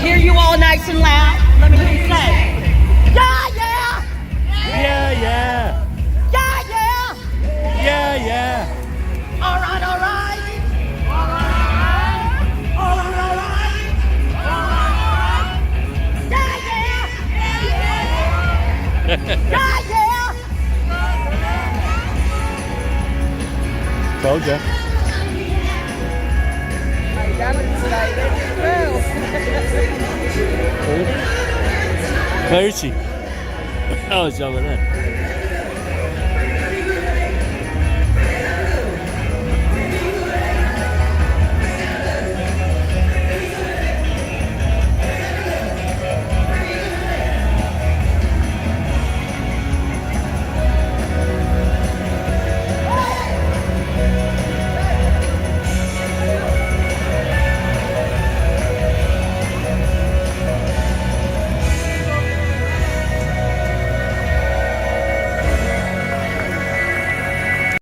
hear you all nice and loud. Let me hear you say, yeah, yeah, Yeah, yeah. yeah, yeah. Yeah, yeah. All right, all right. All right, all right. All right, all right. All right, all right. Yeah, yeah. Yeah, yeah. Told ya. I got it today. There you go. Where is she? Oh, it's over there.